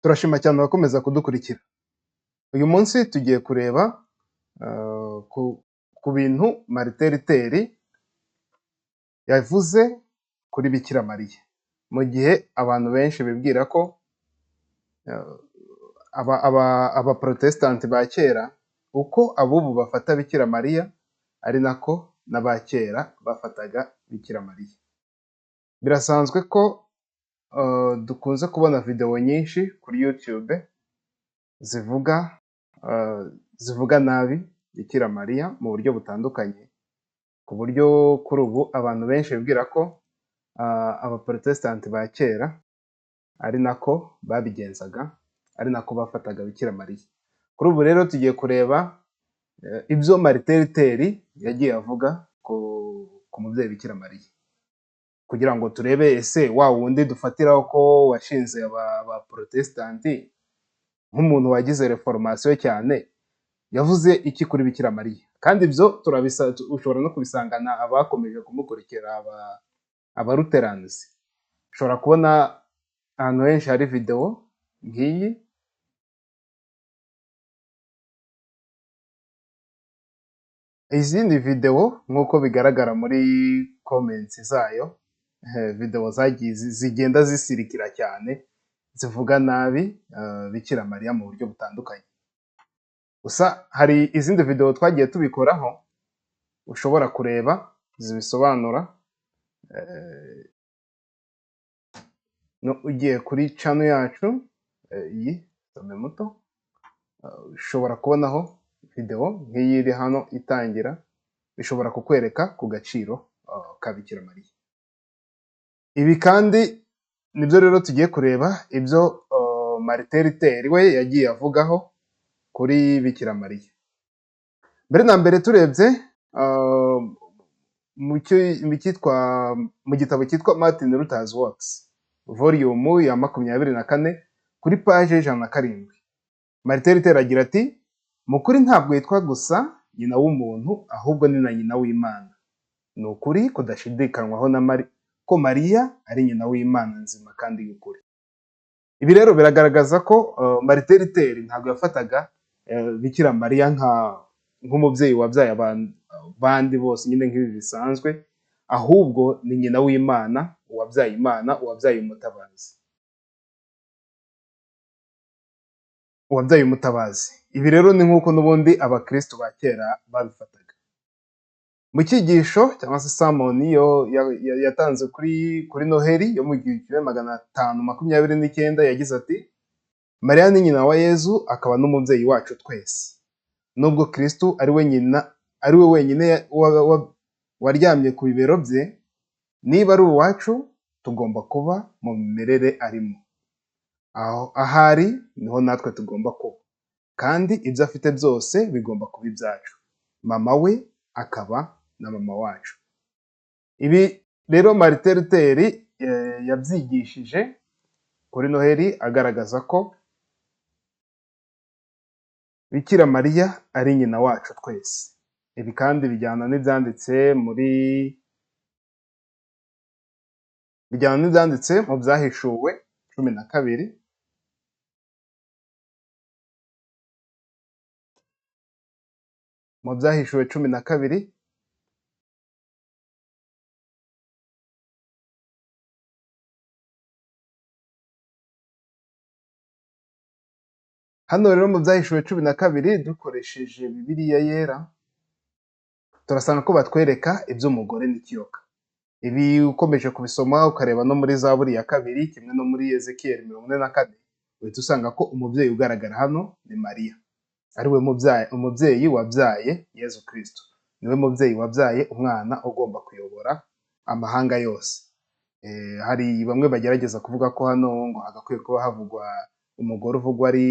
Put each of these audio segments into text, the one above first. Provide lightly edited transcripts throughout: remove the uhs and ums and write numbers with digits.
Turashima cyane abakomeza kudukurikira. Uyu munsi tugiye kureba ku bintu Martin Luther yavuze kuri Bikira Mariya, mu gihe abantu benshi bibwira ko abaprotesitanti ba kera uko ab'ubu bafata Bikira Mariya ari nako n'aba kera bafataga Bikira Mariya. Birasanzwe ko dukunze kubona videwo nyinshi kuri YouTube zivuga nabi Bikira Mariya mu buryo butandukanye, ku buryo kuri ubu abantu benshi bibwira ko abaprotesitanti ba kera ari nako babigenzaga, ari nako bafataga Bikira Mariya. Kuri ubu rero tugiye kureba ibyo Martin Luther yagiye avuga ku mubyeyi Bikira Mariya, kugira ngo turebe ese wa wundi dufatiraho ko washinze abaprotesitanti nk'umuntu wagize reformation cyane yavuze iki kuri Bikira Mariya. Kandi ibyo ushobora no kubisangana abakomeje kumukurikira abaluterans. Ushobora kubona ahantu henshi hari videwo nk'iyi, izindi videwo nk'uko bigaragara muri comments zayo, videwo zagiye zigenda zisirikira cyane zivuga nabi Bikira Mariya mu buryo butandukanye. Gusa hari izindi videwo twagiye tubikoraho ushobora kureba zibisobanura. Ugiye kuri channel yacu iyi Some Muto, ushobora kubonaho videwo nk'iyi iri hano itangira, bishobora kukwereka ku gaciro ka Bikira Mariya. Ibi kandi nibyo rero tugiye kureba ibyo Martin Luther we yagiye avugaho kuri Bikira Mariya. Mbere na mbere turebye mu gitabo cyitwa Martin Luther's Works, volume ya 24 kuri page 107, Martin Luther agira ati: mu kuri ntabwo yitwa gusa nyina w'umuntu, ahubwo ni na nyina w'Imana. Ni ukuri kudashidikanywaho ko Mariya ari nyina w'Imana nzima kandi y'ukuri. Ibi rero biragaragaza ko Martin Luther ntabwo yafataga Bikira Mariya nk'umubyeyi wabyaye abandi bose nyine nk'ibi bisanzwe, ahubwo ni nyina w'Imana, uwabyaye Imana, uwabyaye umutabazi. Ibi rero ni nk'uko n'ubundi abakristo ba kera babifataga. Mu cyigisho cyangwa se sermon yatanze kuri Noheli yo mu 1529 yagize ati: Mariya ni nyina wa Yezu, akaba n'umubyeyi wacu twese. Nubwo Kristo ari we wenyine waryamye ku bibero bye, niba ari uwacu tugomba kuba mu mimerere arimo. Ahari niho natwe tugomba kuba, kandi ibyo afite byose bigomba kuba ibyacu. Mama we akaba na mama wacu. Ibi rero Martin Luther yabyigishije kuri Noheli agaragaza ko Bikira Mariya ari nyina wacu twese. Ibi kandi bijyana n'ibyanditse mu Byahishuwe 12. Mu Byahishuwe 12 hano rero mu Byahishuwe 12 dukoresheje Bibiliya yera turasanga ko batwereka iby'umugore n'ikiyoka. Ibi ukomeje kubisoma ukareba no muri Zaburi ya 2 kimwe no muri Ezekiel 44, uhita usanga ko umubyeyi ugaragara hano ni Mariya, ari we umubyeyi wabyaye Yezu Kristo, niwe mubyeyi wabyaye umwana ugomba kuyobora amahanga yose. Hari bamwe bagerageza kuvuga ko hano ngo hagakwiye kuba havugwa umugore uvugwa ari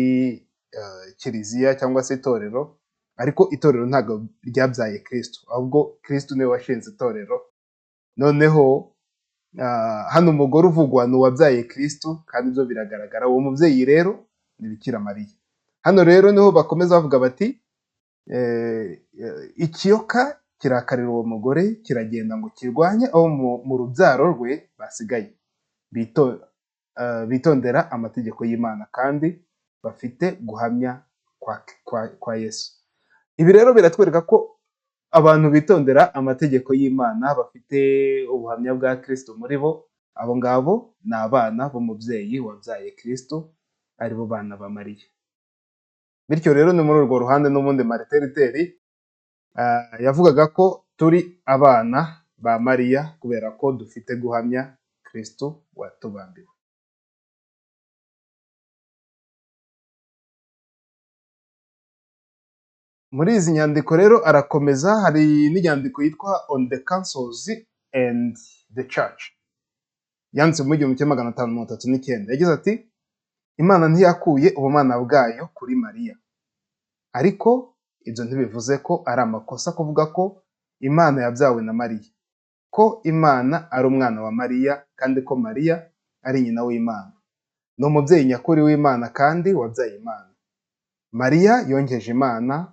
kiliziya cyangwa se itorero, ariko itorero ntabwo ryabyaye Kristo, ahubwo Kristo niwe washinze itorero. Noneho hano umugore uvugwa ni uwabyaye Kristo, kandi ibyo biragaragara. Uwo mubyeyi rero ni Bikira Mariya. Hano rero niho bakomeza bavuga bati: ikiyoka kirakarira uwo mugore, kiragenda ngo kirwanye abo mu rubyaro rwe basigaye, bitondera amategeko y'Imana kandi bafite guhamya kwa Yesu. Ibi rero biratwereka ko abantu bitondera amategeko y'Imana bafite ubuhamya bwa Kristo muri bo, abo ngabo ni abana b'umubyeyi wabyaye Kristo, aribo bana ba Mariya. Bityo rero ni muri urwo ruhande n'ubundi Martin Luther yavugaga ko turi abana ba Mariya kubera ko dufite guhamya Kristo watubambiwe. Muri izi nyandiko rero arakomeza, hari n'inyandiko yitwa On the Councils and the Church, yanditse mu 1539. Yagize ati Imana ntiyakuye ubumana bwayo kuri Mariya, ariko ibyo ntibivuze ko ari amakosa kuvuga ko Imana yabyawe na Mariya, ko Imana ari umwana wa Mariya kandi ko Mariya ari nyina w'Imana. Ni umubyeyi nyakuri w'Imana kandi wabyaye Imana. Mariya yonkeje Imana,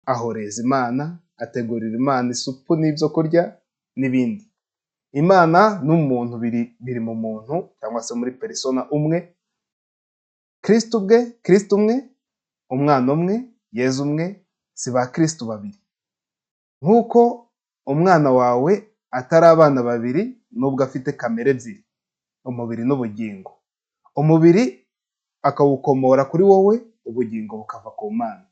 ahoreza Imana, ategurira Imana isupu n'ibyo kurya n'ibindi. Imana n'umuntu biri mu muntu cyangwa se muri persona umwe. Kristo umwe, umwana umwe, Yezu umwe, si ba Kristo babiri. Nk'uko umwana wawe atari abana babiri nubwo afite kamere ebyiri, umubiri n'ubugingo. Umubiri akawukomora kuri wowe, ubugingo bukava ku Mana.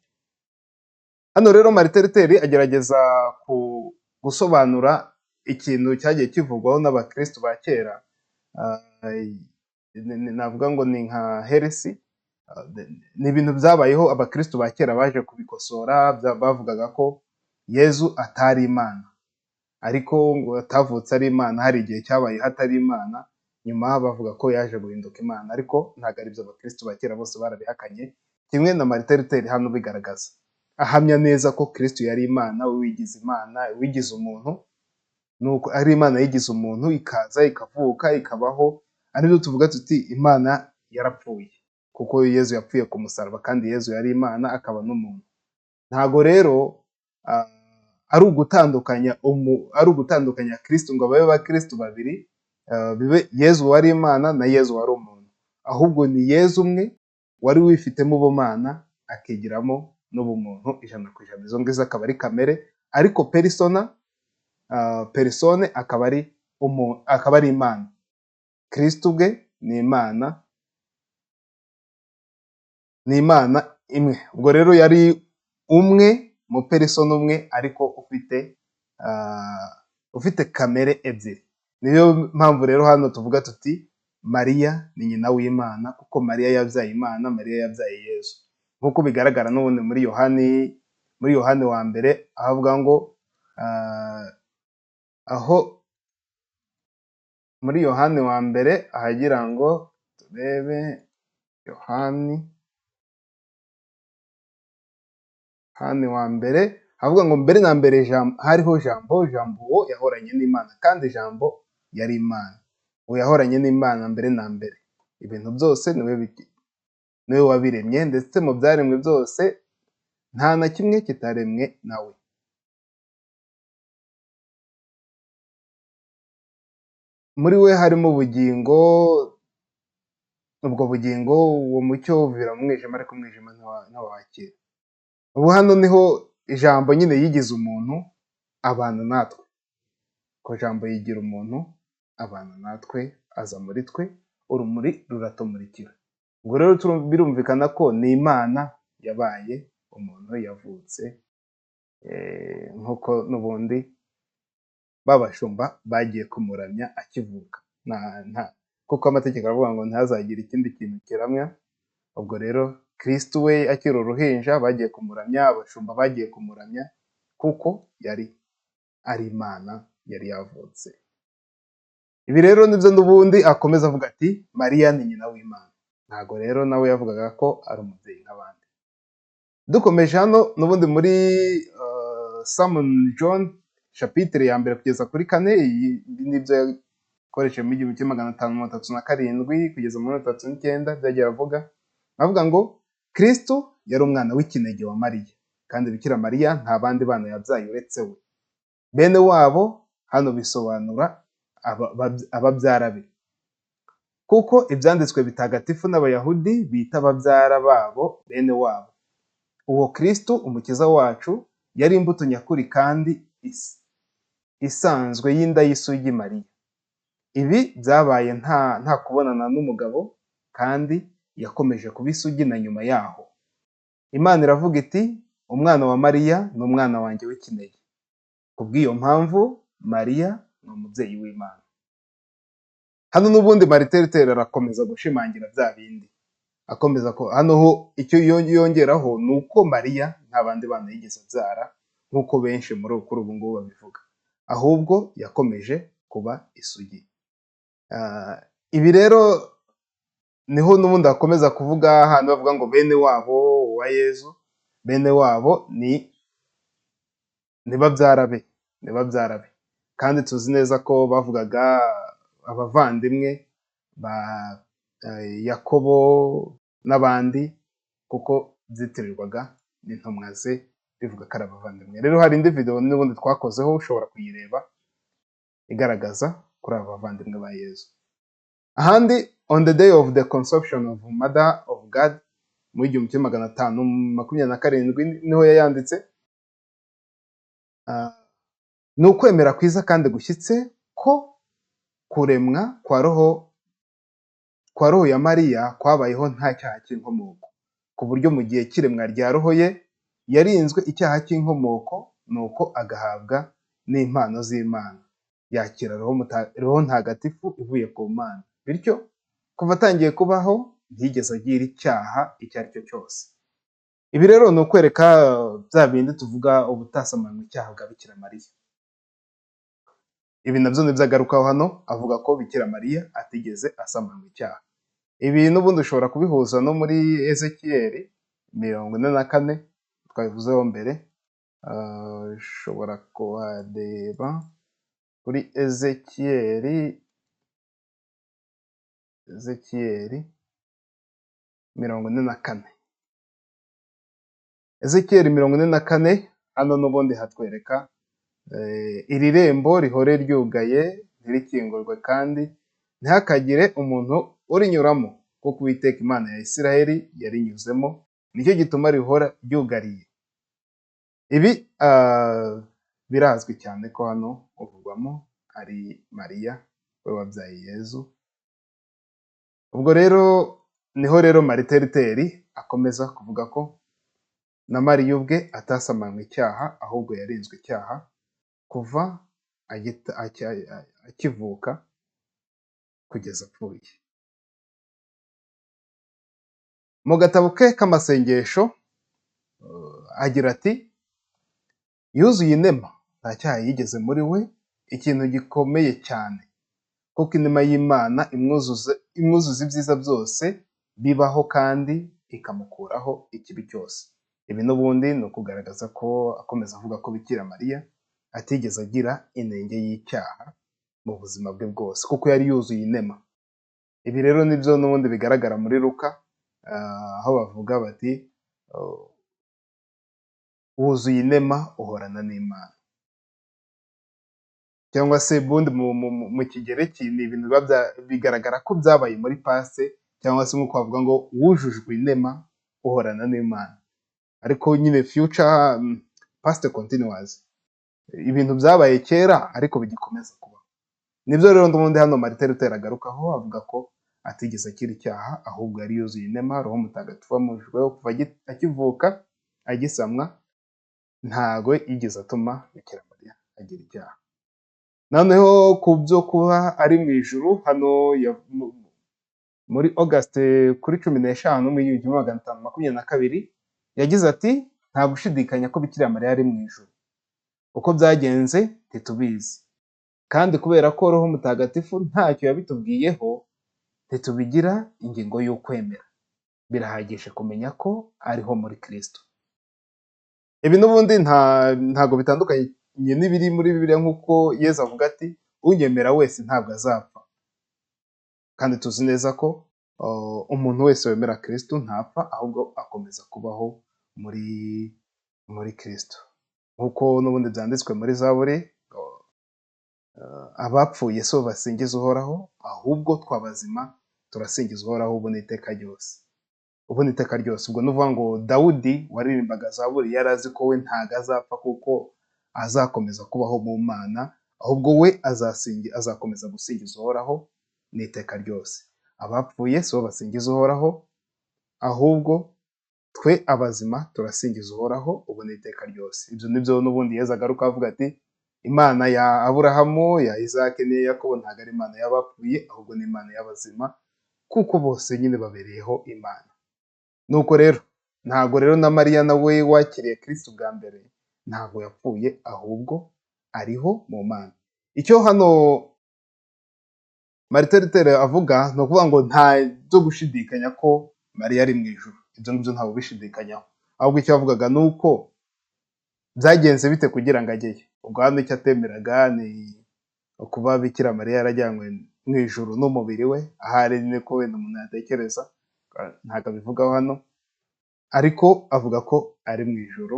Hano rero Martin Luther agerageza gusobanura ikintu cyagiye kivugwaho n'abakristo ba kera, navuga ngo ni nka heresi. Ni ibintu byabayeho, abakristo ba kera baje kubikosora, bavugaga ko Yezu atari Imana, ariko ngo atavutse ari Imana, hari igihe cyabaye hatari Imana, nyuma bavuga ko yaje guhinduka Imana, ariko ntabwo ari byo abakristo ba kera bose barabihakanye, kimwe na Martin Luther hano bigaragaza. Ahamya neza ko Kristo yari Imana, wigize Imana, wigize umuntu, nuko ari Imana yigize umuntu, ikaza ikavuka ikabaho. Aribyo tuvuga tuti Imana yarapfuye, kuko Yezu yapfuye ku musaraba kandi Yezu yari Imana akaba n'umuntu. Ntago rero ari ugutandukanya Kristo ngo babe ba Kristo babiri, bibe Yezu wari Imana na Yezu wari umuntu, ahubwo ni Yezu umwe wari wifitemo ubumana akigiramo n'ubumuntu 100%. Izo ngizo akaba ari kamere, ariko persone akaba ari Imana. Kristo ubwe ni Imana, imwe. Ubwo rero yari umwe mu persone umwe, ariko ufite kamere ebyiri. Niyo mpamvu rero hano tuvuga tuti Mariya ni nyina w'Imana, kuko Mariya yabyaye Imana, Mariya yabyaye Yezu. Nk'uko bigaragara n'ubundi muri Yohani wa mbere, ahavuga ngo muri Yohani wa mbere ahagira ngo turebe Yohani wa mbere, havuga ngo mbere na mbere hariho Jambo, Jambo uwo yahoranye n'Imana kandi Jambo yari Imana. Uwo yahoranye n'Imana mbere na mbere. Ibintu byose niwe wabiremye, ndetse mu byaremwe byose nta na kimwe kitaremwe nawe. Muri we harimo ubugingo, ubwo bugingo, uwo mucyo uvira mu mwijima, ariko umwijima ntawakira. Ubu hano niho Ijambo nyine yigize umuntu, abana natwe. Ko Jambo yigira umuntu, abana natwe, aza muri twe, urumuri ruratumurikira. Ubwo rero birumvikana ko ni Imana yabaye umuntu, yavutse, nk'uko n'ubundi babashumba bagiye kumuramya akivuka, kuko amategeko aravuga ngo ntihazagire ikindi kintu kiramya. Ubwo rero Kristo we akiri uruhinja bagiye kumuramya, abashumba bagiye kumuramya, kuko yari ari Imana, yari yavutse. Ibi rero nibyo n'ubundi akomeza avuga ati Mariya ni nyina w'Imana. Ntago rero nawe yavugaga ko ari umubyeyi nk'abandi. Dukomeje hano n'ubundi muri Sermon John chapitre ya mbere kugeza kuri 4, nibyo yakoresheje mu 1537 kugeza mu 1939, byagiye avuga ngo Kristo yari umwana w'ikinege wa Mariya, kandi Bikira Mariya nta bandi bana yabyaye uretse we. Bene wabo hano bisobanura ababyara be. kuko ibyanditswe bitagatifu n'abayahudi bita ababyara babo bene wabo. Uwo Kristo umukiza wacu yari imbuto nyakuri kandi isanzwe y'inda y'isugi Mariya. Ibi byabaye nta kubonana n'umugabo, kandi yakomeje kuba isugi na nyuma yaho. Imana iravuga iti, umwana wa Mariya ni umwana wanjye w'ikinege. Kubw'iyo mpamvu Mariya ni umubyeyi w'Imana. Hano n'ubundi Mariteriteri arakomeza gushimangira bya bindi, akomeza ko hano ho icyo yongeraho ni uko Mariya nta bandi bana yigeze abyara nk'uko benshi kuri ubu ngubu babivuga, ahubwo yakomeje kuba isugi. Ibi rero niho n'ubundi akomeza kuvuga hano bavuga ngo bene wabo wa Yezu, bene wabo ni babyara be, kandi tuzi neza ko bavugaga abavandimwe ba Yakobo n'abandi, kuko byitirirwaga n'intumwa ze, bivuga ko ari abavandimwe. Rero hari indi video n'ubundi twakozeho, ushobora kuyireba, igaragaza kuri aba bavandimwe ba Yezu. Ahandi, on the day of the conception of Mother of God, mu 1527 niho yayanditse, ni ukwemera kwiza kandi gushyitse ko kuremwa kwa roho ya Mariya kwabayeho nta cyaha cy'inkomoko, ku buryo mu gihe cy'iremwa rya roho ye yarinzwe icyaha cy'inkomoko, nuko agahabwa n'impano z'Imana, yakira roho ntagatifu ivuye ku Mana, bityo kuva atangiye kubaho ntiyigeze agira icyaha icyo ari cyo cyose. Ibi rero ni ukwereka bya bindi tuvuga ubutasamanywe icyaha bwa Bikira Mariya. Ibi nabyo nibyo agarukaho hano, avuga ko Bikira Mariya atigeze asamanywa icyaha. Ibi n'ubundi ushobora kubihuza no muri Ezekiyeli 44 twabivuzeho mbere. Ushobora kuhareba kuri Ezekiyeli 44. Ezekiyeli 44 hano n'ubundi hatwereka iri rembo rihore ryugaye ntirikingurwe, kandi ntihakagire umuntu urinyuramo, kuko Uwiteka Imana ya Isiraheli yarinyuzemo, nicyo gituma rihora ryugariye. Ibi birazwi cyane ko hano uvugwamo ari Mariya we wabyaye Yezu. Ubwo rero niho rero Mariteriteri akomeza kuvuga ko na Mariya ubwe atasamanywe icyaha, ahubwo yarinzwe icyaha kuva akivuka kugeza apfuye. Mu gatabo ke k'amasengesho agira ati, yuzuye inema, nta cyaha yigeze muri we, ikintu gikomeye cyane, kuko inema y'Imana imwuzuza ibyiza byose bibaho, kandi ikamukuraho ikibi cyose. Ibi n'ubundi ni ukugaragaza ko akomeza avuga ko Bikira Mariya atigeze agira inenge y'icyaha mu buzima bwe bwose, kuko yari yuzuye inema. Ibi rero nibyo n'ubundi bigaragara muri Luka, aho bavuga bati wuzuye inema uhorana n'Imana, cyangwa se ubundi mu Kigereki ni ibintu bigaragara ko byabaye muri pase, cyangwa se nk'uko bavuga ngo wujujwe inema uhorana n'Imana, ariko nyine future past continuous, ibintu byabaye kera ariko bigikomeza kuba. Nibyo rero n'ubundi hano Mariteriteri agarukaho, avuga ko atigeze akira icyaha, ahubwo yari yuzuye inema, Roho Mutagatifu amujweho kuva akivuka, agisamwa, ntago yigeze atuma Bikira Mariya agira icyaha. Noneho ku byo kuba ari mu ijuru, hano muri August kuri 15 mu 1522 yagize ati, nta gushidikanya ko Bikira Mariya ari mu ijuru. Uko byagenze ntitubizi, kandi kubera ko Roho Mutagatifu ntacyo yabitubwiyeho, ntitubigira ingingo y'ukwemera. Birahagije kumenya ko ariho muri Kristo. Ibi n'ubundi ntago bitandukanye n'ibiri muri Bibiliya, nk'uko Yezu avuga ati, unyemera wese ntabwo azapfa. Kandi tuzi neza ko umuntu wese wemera Kristo ntapfa, ahubwo akomeza kubaho muri Kristo. Nk'uko n'ubundi byanditswe muri Zaburi, abapfuye so basingiza Uhoraho, ahubwo twabazima turasingiza uhoraho ubu n'iteka ryose. Ubu n'iteka ryose, ubwo ni ukuvuga ngo Dawudi waririmbaga zaburi yari azi ko we ntago azapfa kuko azakomeza kubaho mu Mana, ahubwo we azakomeza gusingiza uhoraho n'iteka ryose. Abapfuye si bo basingiza uhoraho, ahubwo twe abazima turasingiza uhoraho ubu n'iteka ryose. Ibyo nibyo n'ubundi Yezu agaruka avuga ati Imana ya Aburahamu, ya Isake n'iya Yakobo ntago ari Imana y'abapfuye, ahubwo ni Imana y'abazima, kuko bose nyine babereyeho Imana. Nuko rero ntago rero na Mariya nawe wakiriye Kristo bwa mbere ntago yapfuye, ahubwo ariho mu Mana. Icyo hano Martin Luther avuga ni ukuvuga ngo nta byo gushidikanya ko Mariya ari mu ijuru, ibyo ngibyo ntawe ubishidikanyaho, ahubwo icyo yavugaga ni uko byagenze bite kugira ngo ajyeyo. Ubwo hano icyo atemeraga ni ukuba Bikira Mariya yarajyanywe mu ijuru n'umubiri we, ahari niko wenda umuntu yatekereza, ntabwo abivugaho hano, ariko avuga ko ari mu ijuru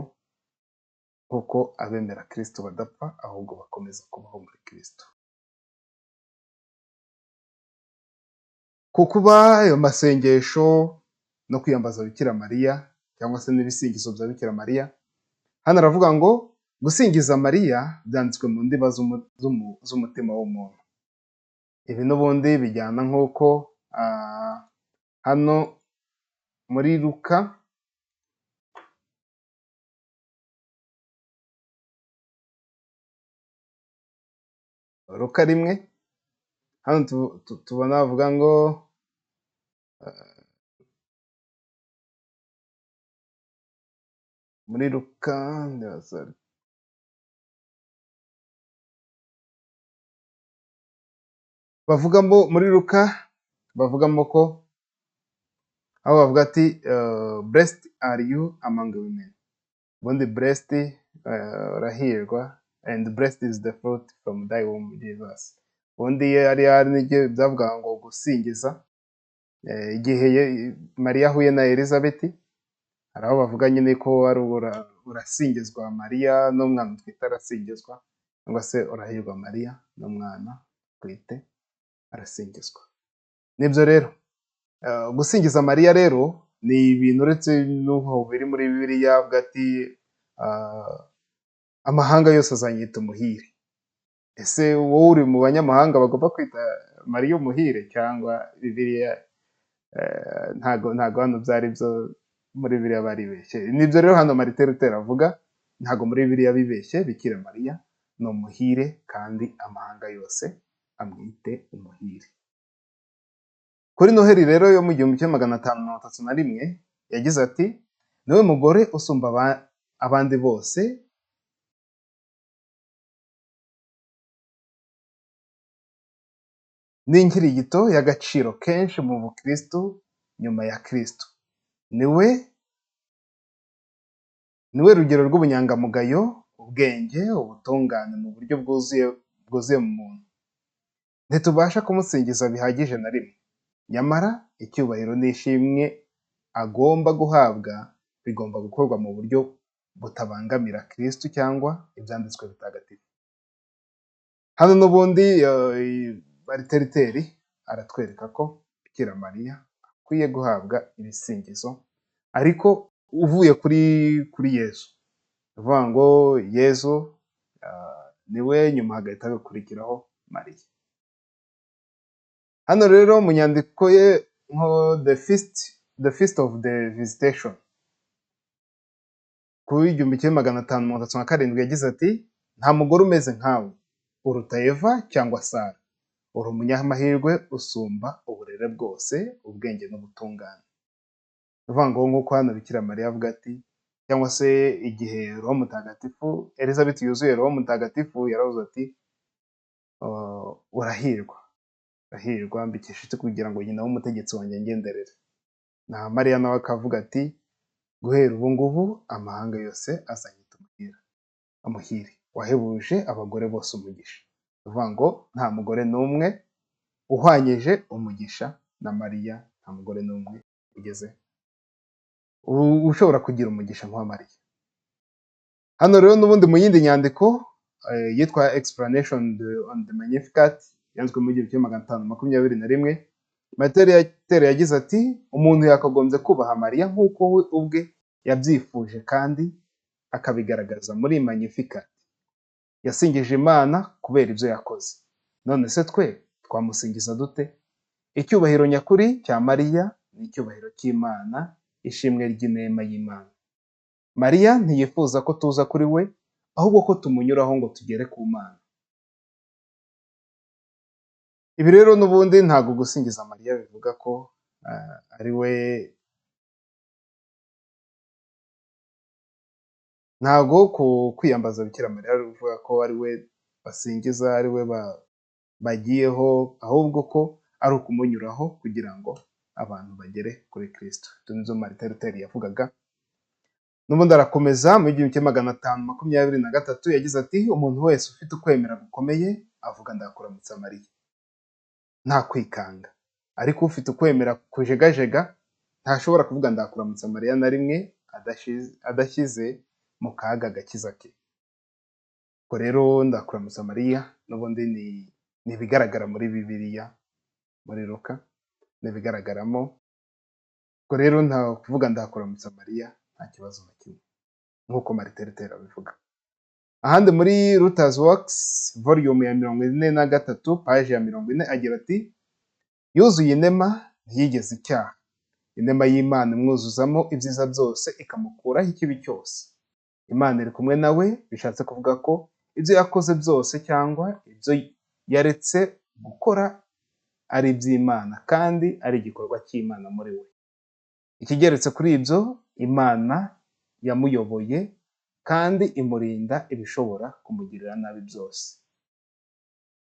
kuko abemera Kristo badapfa, ahubwo bakomeza kubaho muri Kristo. Ku kuba ayo masengesho no kwiyambaza Bikira Mariya cyangwa se n'ibisingizo bya Bikira Mariya, hano aravuga ngo gusingiza Mariya byanditswe mu ndiba z'umutima w'umuntu. Ibi n'ubundi bijyana nk'uko hano muri Luka rimwe, hano tubona bavuga ngo muri Luka bavugamo, muri Luka bavugamo ko aho bavuga ati blessed are you among women, ubundi blessed urahirwa, and blessed is the fruit from thy womb Jesus. Ubundi yari n'igihe byavuga ngo gusingiza igihe Mariya ahuye na Elizabeth, hari aho bavuga nyine ko wari urasingizwa Mariya n'umwana utwite arasingizwa, cyangwa se urahirwa Mariya n'umwana utwite arasingizwa. Nibyo rero gusingiza Mariya rero ni ibintu uretse n'uho biri muri Bibiliya avuga ati amahanga yose azanyita umuhire. Ese wowe uri mu banyamahanga bagomba kwita Mariya umuhire, cyangwa Bibiliya ntago hano byari byo muri Bibiliya baribeshye? Nibyo rero hano Martin Luther avuga, ntago muri Bibiliya bibeshye, Bikira Mariya ni umuhire kandi amahanga yose amwite umuhire. Kuri Noheli rero yo mu 1531 yagize ati niwe mugore usumba abandi bose n'inkirigito y'agaciro kenshi mu bukristo nyuma ya Kristo. Niwe rugero rw'ubunyangamugayo, ubwenge, ubutungane mu buryo bwuzuye mu muntu. Ntitubasha kumusingiza bihagije na rimwe, nyamara icyubahiro n'ishimwe agomba guhabwa bigomba gukorwa mu buryo butabangamira Kristo cyangwa ibyanditswe bitagatifu. Hano n'ubundi Martin Luther aratwereka ko Bikira Mariya akwiye guhabwa ibisingizo, ariko uvuye kuri Yezu, uvuga ngo Yezu niwe, nyuma hagahita hakurikiraho Mariya. Hano rero mu nyandiko ye nko the feast of the visitation kuri 1537 yagize ati nta mugore umeze nkawe, uruta Eva cyangwa Sara, uri umunyamahirwe usumba uburere bwose, ubwenge n'ubutungane. Uvuga ngo nk'uko hano Bikira Mariya avuga ati, cyangwa se igihe Roho Mutagatifu, Elizabeth yuzuye Roho Mutagatifu, yaravuze ati urahirwa mbikesha iki kugira ngo nyina w'umutegetsi wanjye ngenderere. Na Mariya nawe akavuga ati guhera ubu ngubu amahanga yose azanyita umuhire, wahebuje abagore bose umugisha. Uvuga ngo nta mugore n'umwe uhwanyije umugisha na Mariya, nta mugore n'umwe ugeze ushobora kugira umugisha nk'uwa Mariya. Hano rero n'ubundi mu yindi nyandiko yitwa explanation on the Magnificat, yanzwe mu 1521, Martin yagize ati umuntu yakagombye kubaha Mariya nk'uko we ubwe yabyifuje kandi akabigaragaza muri Magnificat. Yasingije Imana kubera ibyo yakoze. None se twe twamusingiza dute? Icyubahiro nyakuri cya Mariya ni icyubahiro cy'Imana, ishimwe ry'inema y'Imana. Mariya ntiyifuza ko tuza kuri we, ahubwo ko tumunyuraho ngo tugere ku Mana. Ibi rero n'ubundi ntabwo gusingiza Mariya bivuga ko ari we, ntabwo kwiyambaza Bikira Mariya bivuga ko ari we basingiza, ari we bagiyeho, ahubwo ko ari ukumunyuraho kugira ngo abantu bagere kuri Kristo. Ibyo nibyo Martin Luther yavugaga. N'ubundi arakomeza mu 1523 yagize ati umuntu wese ufite ukwemera gukomeye avuga ndakuramutsa Mariya nta kwikanga, ariko ufite ukwemera kujegajega ntashobora kuvuga ndakuramutsa Mariya na rimwe adashyize mu kaga agakiza ke. Ubwo rero ndakuramutsa Mariya n'ubundi ni ibigaragara muri Bibiliya, muri Luka ni ibigaragaramo. Ubwo rero nta kuvuga ndakuramutsa Mariya nta kibazo na kimwe, nk'uko Martin Luther abivuga. Ahandi muri Luther's Works volume ya 43 page ya 40 agira ati yuzuye inema ntiyigeze icyaha, inema y'Imana imwuzuzamo ibyiza byose ikamukuraho ikibi cyose. Imana iri kumwe nawe, bishatse kuvuga ko ibyo yakoze byose cyangwa ibyo yaretse gukora ari iby'Imana kandi ari igikorwa cy'Imana muri we. Ikigeretse kuri ibyo, Imana yamuyoboye kandi imurinda ibishobora kumugirira nabi byose.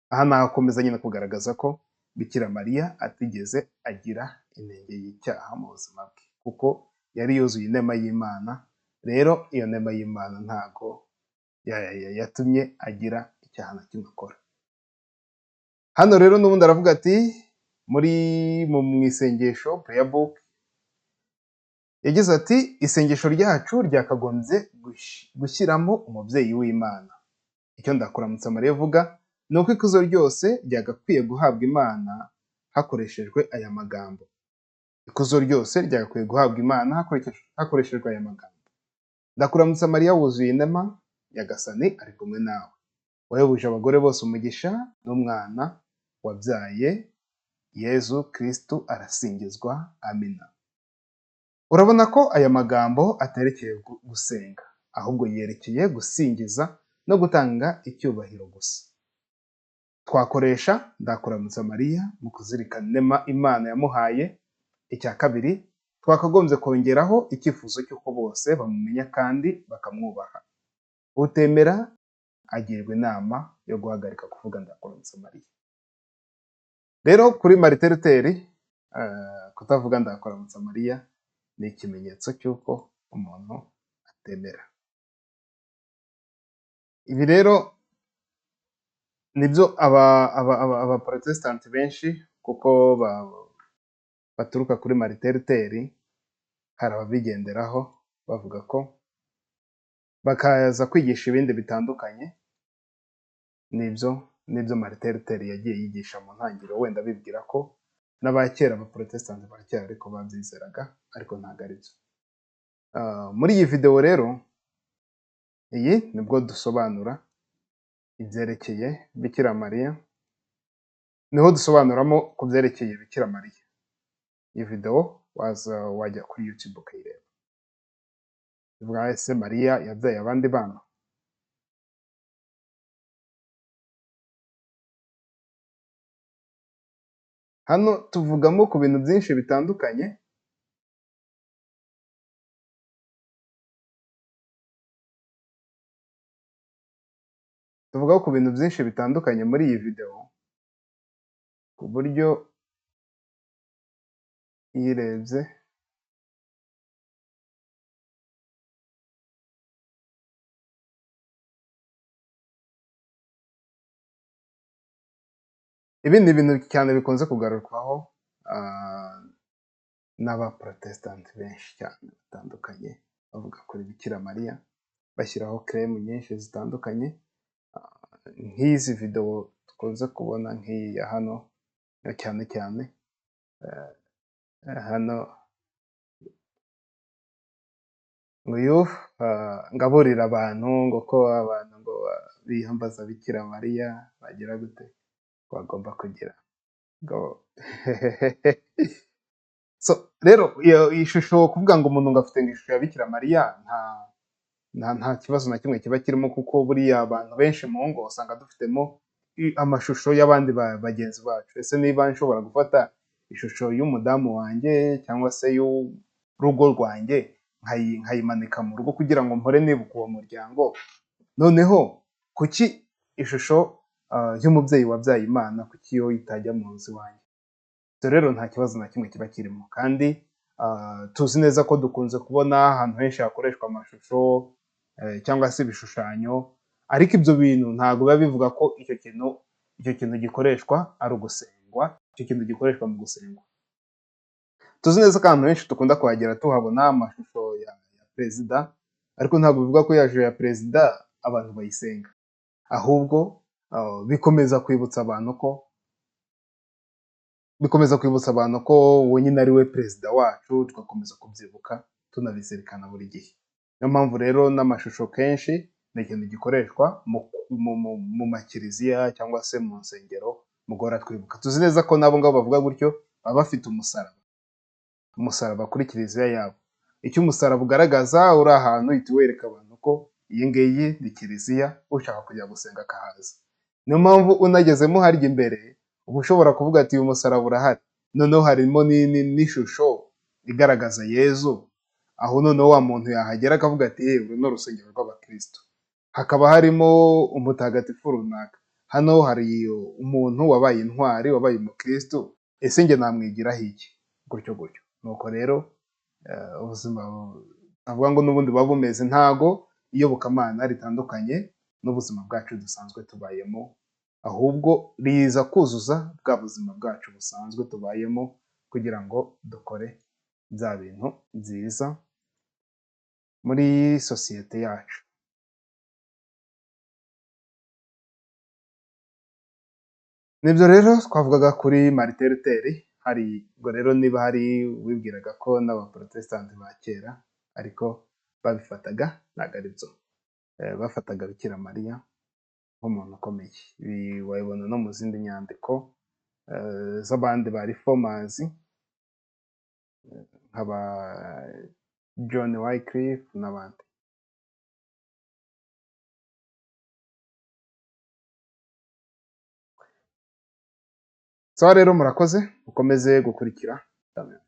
Aha nakomeza nyine kugaragaza ko Bikira Mariya atigeze agira inenge y'icyaha mu buzima bwe, kuko yari yuzuye inema y'Imana. Rero iyo nema y'Imana ntago yatumye agira icyaha na kimwe akora. Hano rero n'ubundi aravuga ati mu isengesho prayer book yagize ati isengesho ryacu ryakagombye gushyiramo umubyeyi w'Imana. Icyo ndakuramutsa Mariya avuga ni uko ikuzo ryose ryagakwiye guhabwa Imana hakoreshejwe aya magambo. Ikuzo ryose ryagakwiye guhabwa Imana hakoreshejwe aya magambo. Ndakuramutsa Mariya wuzuye inema, Nyagasani ari kumwe nawe. Wahebuje abagore bose umugisha, n'umwana wabyaye Yezu Kristu arasingizwa. Amina. Urabona ko aya magambo aterekeye gusenga, ahubwo yerekeye gusingiza no gutanga icyubahiro gusa. Twakoresha ndakuramutsa Mariya mu kuzirikana inema Imana yamuhaye. Icya kabiri, twakagombye kongeraho icyifuzo cy'uko bose bamumenya kandi bakamwubaha. Utemera agirwa inama yo guhagarika kuvuga ndakuramutsa Mariya. Rero kuri Martin Luther kutavuga ndakuramutsa Mariya ni ikimenyetso cy'uko umuntu atemera. Ibi rero nibyo abaprotestanti benshi, kuko baturuka kuri Martin Luther, hari ababigenderaho bavuga ko bakaza kwigisha ibindi bitandukanye n'ibyo Martin Luther yagiye yigisha mu ntangiriro, wenda bibwira ko n'abakera abaprotestanti ba kera ariko babyizeraga, ariko ntabwo ari byo. Muri iyi video rero, iyi nibwo dusobanura ibyerekeye Bikira Mariya, niho dusobanuramo ku byerekeye Bikira Mariya. Iyi video wajya kuri YouTube ukayireba. Bivuga ese Mariya yabyaye abandi bana? Hano tuvugamo ku bintu byinshi bitandukanye. Tuvugaho ku bintu byinshi bitandukanye muri iyi video, ku buryo iyirebye ibi ni ibintu cyane bikunze kugarukwaho n'abaprotestanti benshi cyane batandukanye, bavuga kuri Bikira Mariya, bashyiraho claim nyinshi zitandukanye. Nk'izi video dukunze kubona nk'iyi ya hano cyane cyane hano nguyu ngaburira abantu ngo ko abantu ngo biyambaza Bikira Mariya bagira gute bagomba kugira ngo so rero iyo shusho kuvuga ngo umuntu ngo afite ishusho ya Bikira Mariya nta kibazo na kimwe kiba kirimo, kuko buriya abantu benshi mu ngo usanga dufitemo amashusho y'abandi bagenzi bacu. Ese niba nshobora gufata ishusho y'umudamu wanjye cyangwa se y'urugo rwanjye nkayimanika mu rugo kugira ngo mpore nibuka uwo muryango, noneho kuki ishusho y'umubyeyi wabyaye Imana kuki yo itajya mu nzu iwanjye? Rero nta kibazo na kimwe kiba kirimo, kandi tuzi neza ko dukunze kubona ahantu henshi hakoreshwa amashusho cyangwa se ibishushanyo, ariko ibyo bintu ntabwo biba bivuga ko icyo kintu gikoreshwa ari ugusengwa, icyo kintu gikoreshwa mu gusengwa. Tuzi neza ko ahantu henshi dukunda kuhagera tuhabona amashusho ya perezida, ariko ntabwo bivuga ko ya shusho ya perezida abantu bayisenga, ahubwo bikomeza kwibutsa abantu ko uwo nyine ari we perezida wacu, tugakomeza kubyibuka tunabizirikana buri gihe. Niyo mpamvu rero n'amashusho kenshi ni ikintu gikoreshwa mu makiliziya cyangwa se mu nsengero mu guhora twibuka. Tuzi neza ko n'abo ngabo bavuga gutyo baba bafite umusaraba kuri kiliziya yabo. Icyo umusaraba ugaragaza uri ahantu uhita wereka abantu ko iyi ngiyi ni kiliziya, ushaka kujya gusenga akahaza. Niyo mpamvu unagezemo harya imbere uba ushobora kuvuga ati uyu musaraba urahari, noneho harimo n'ishusho igaragaza Yezu, aho noneho wa muntu yahagera akavuga ati uru ni urusengero rw'abakristo, hakaba harimo umutagatifu runaka, hano hari umuntu wabaye intwari, wabaye umukristo, ese njye namwigiraho iki? Gutyo gutyo. Nuko rero ubuzima avuga ngo n'ubundi buba bumeze, ntago iyobokamana ritandukanye n'ubuzima bwacu dusanzwe tubayemo, ahubwo riza kuzuza bwa buzima bwacu busanzwe tubayemo kugira ngo dukore bya bintu byiza muri sosiyete yacu. Nibyo rero twavugaga kuri Martin Luther. Hari ubwo rero niba hari wibwiraga ko n'abaprotesitanti ba kera ariko babifataga ntabwo ari byo, bafataga Bikira Mariya nk'umuntu ukomeye. Ibi wabibona no mu zindi nyandiko z'abandi ba reformers nk'aba John Wycliffe n'abandi. Sawa rero murakoze, mukomeze gukurikira. Amen.